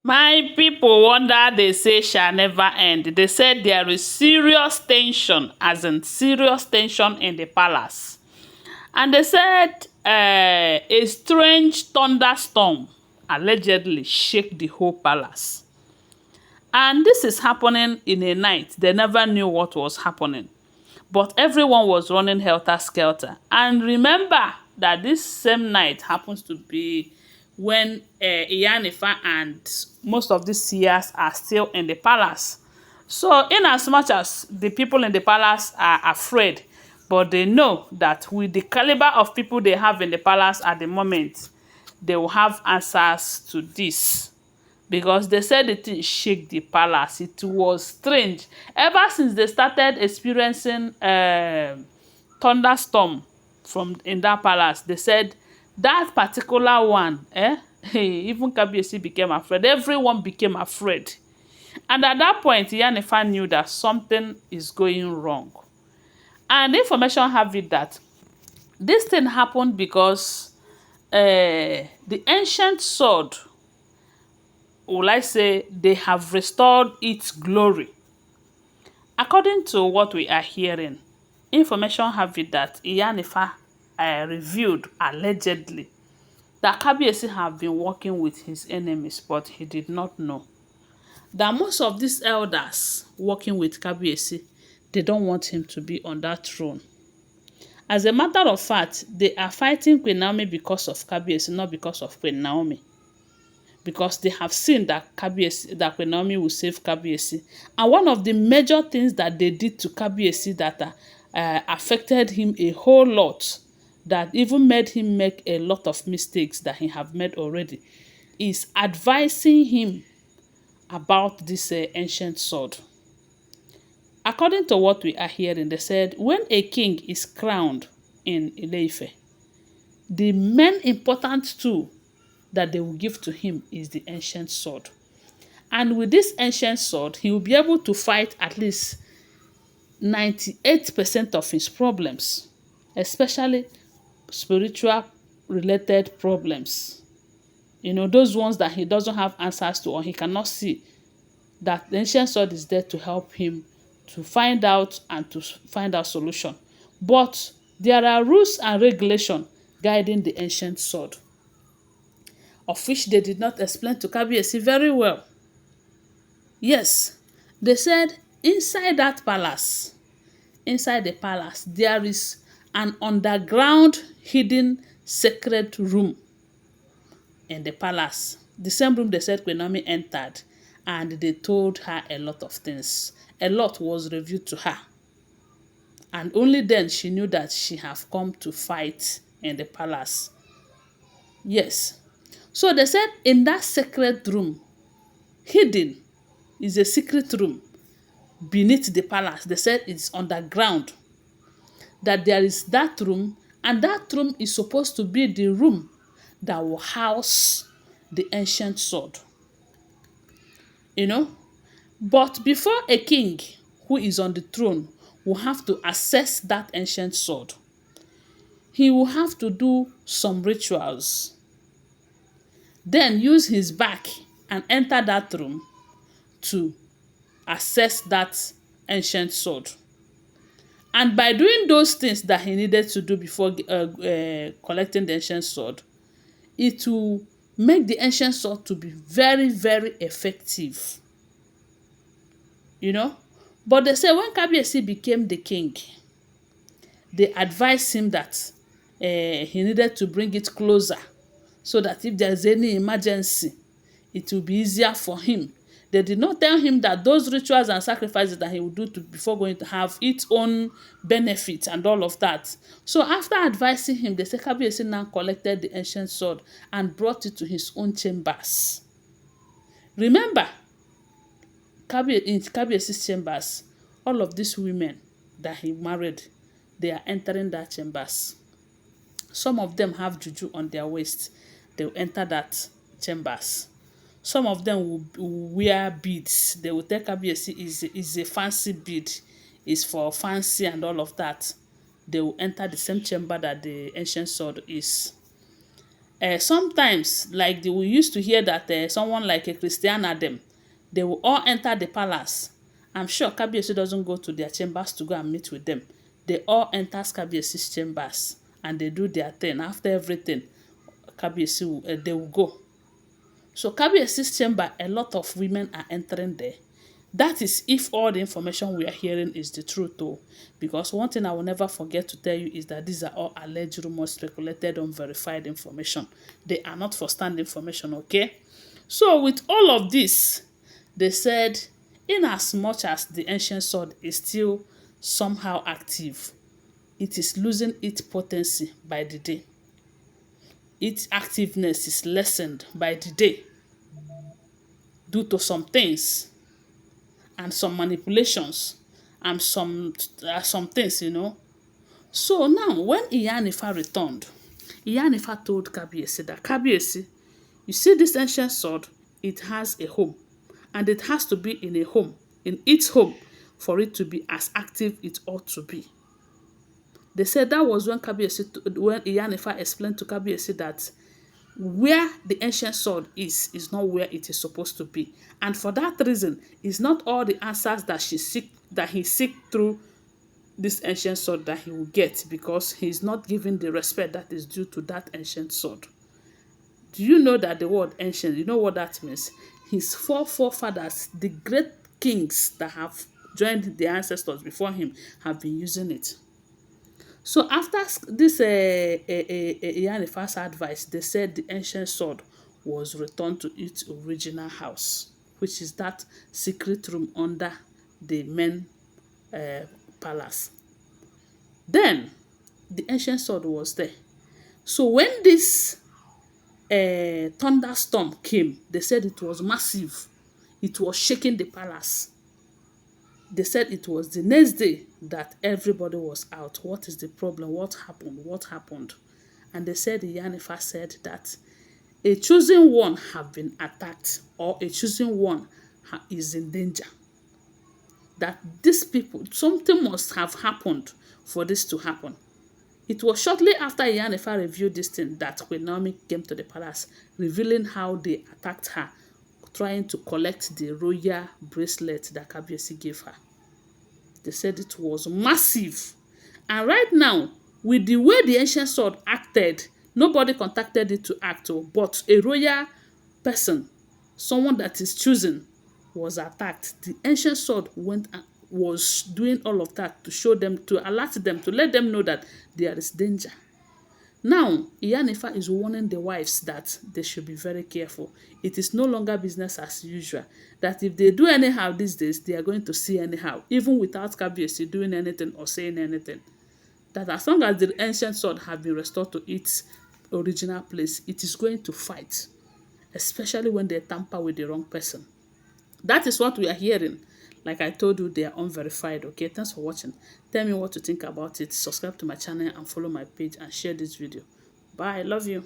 My people wonder they say shall never end. They said there is serious tension, as in serious tension in the palace. And they said a strange thunderstorm allegedly shake the whole palace. And this is happening in a night. They never knew what was happening. But everyone was running helter-skelter. And remember that this same night happens to be when Ife and Ife and most of these seers are still in the palace. So in as much as the people in the palace are afraid, but they know that with the caliber of people they have in the palace at the moment, they will have answers to this. Because they said the thing shake the palace. It was strange. Ever since they started experiencing thunderstorm from in that palace, they said that particular one, even Kabiyesi became afraid. Everyone became afraid. And at that point, Ife knew that something is going wrong. And the information have it that this thing happened because the ancient sword, will I say, they have restored its glory. According to what we are hearing, information have it that Ife revealed allegedly that Kabiyesi have been working with his enemies, but he did not know that most of these elders working with Kabiyesi, they don't want him to be on that throne. As a matter of fact, they are fighting Queen Naomi because of Kabiyesi, not because of Queen Naomi. Because they have seen that Queen Naomi will save Kabiyesi. And one of the major things that they did to Kabiyesi that affected him a whole lot, that even made him make a lot of mistakes that he have made already, is advising him about this ancient sword. According to what we are hearing, they said when a king is crowned in Ile-Ife, the main important tool that they will give to him is the ancient sword. And with this ancient sword, he will be able to fight at least 98% of his problems, especially spiritual related problems. You know, those ones that he doesn't have answers to or he cannot see, that the ancient sword is there to help him to find out and to find out solution. But there are rules and regulations guiding the ancient sword, of which they did not explain to Kabiyesi very well. Yes, they said inside that palace, inside the palace, there is an underground hidden sacred room in the palace. The same room they said Queen Naomi entered, and they told her a lot of things. A lot was revealed to her. And only then she knew that she have come to fight in the palace. Yes. So they said in that sacred room, hidden, is a secret room beneath the palace. They said it's underground. That there is that room, and that room is supposed to be the room that will house the ancient sword. You know? But before a king who is on the throne will have to access that ancient sword, he will have to do some rituals. Then use his back and enter that room to access that ancient sword. And by doing those things that he needed to do before collecting the ancient sword, it will make the ancient sword to be very, very effective. You know? But they say when Kabiyesi became the king, they advised him that he needed to bring it closer so that if there's any emergency, it will be easier for him. They did not tell him that those rituals and sacrifices that he would do before going to have its own benefits and all of that. So after advising him, they said Kabiyesi now collected the ancient sword and brought it to his own chambers. Remember, in Kabiyesi's chambers, all of these women that he married, they are entering that chambers. Some of them have juju on their waist. They will enter that chambers. Some of them will wear beads. They will tell Kabiyesi is a fancy bead. It's for fancy and all of that. They will enter the same chamber that the ancient sword is. Sometimes, like we used to hear that someone like a Christiana them, they will all enter the palace. I'm sure Kabiyesi doesn't go to their chambers to go and meet with them. They all enter Kabiyesi's chambers and they do their thing. After everything, they will go. So Kabiyesi's chamber, a lot of women are entering there. That is if all the information we are hearing is the truth though. Because one thing I will never forget to tell you is that these are all alleged rumors, speculated, unverified information. They are not first-hand information, okay? So with all of this, they said, in as much as the ancient sword is still somehow active, it is losing its potency by the day. Its activeness is lessened by the day due to some things and some manipulations and some things, So now, when Iyanifa returned, Iyanifa told Kabiyesi that, Kabiyesi, you see this ancient sword, it has a home, and it has to be in a home, in its home, for it to be as active it ought to be. They said that was when when Iyanifa explained to Kabiyesi that where the ancient sword is not where it is supposed to be, and for that reason, it's not all the answers that he seek through this ancient sword that he will get, because he's not giving the respect that is due to that ancient sword. Do you know that the word ancient, you know what that means? His forefathers, the great kings that have joined the ancestors before him, have been using it. So after this Iyanifa's advice, they said the ancient sword was returned to its original house, which is that secret room under the main palace. Then the ancient sword was there. So when this thunderstorm came, they said it was massive. It was shaking the palace. They said it was the next day that everybody was out. What is the problem? What happened? What happened? And they said, Iyanifa said that a chosen one have been attacked, or a chosen one is in danger. That these people, something must have happened for this to happen. It was shortly after Iyanifa reviewed this thing that Queen Naomi came to the palace, revealing how they attacked her, trying to collect the royal bracelet that Kabiyesi gave her. They said it was massive. And right now, with the way the ancient sword acted, nobody contacted it to act, but a royal person, someone that is chosen, was attacked. The ancient sword was doing all of that to show them, to alert them, to let them know that there is danger. Now, Iyanifa is warning the wives that they should be very careful. It is no longer business as usual. That if they do anyhow these days, they are going to see anyhow, even without Kabiyesi doing anything or saying anything. That as long as the ancient sword has been restored to its original place, it is going to fight, especially when they tamper with the wrong person. That is what we are hearing. Like I told you, they are unverified. Okay, thanks for watching. Tell me what you think about it. Subscribe to my channel and follow my page and share this video. Bye. Love you.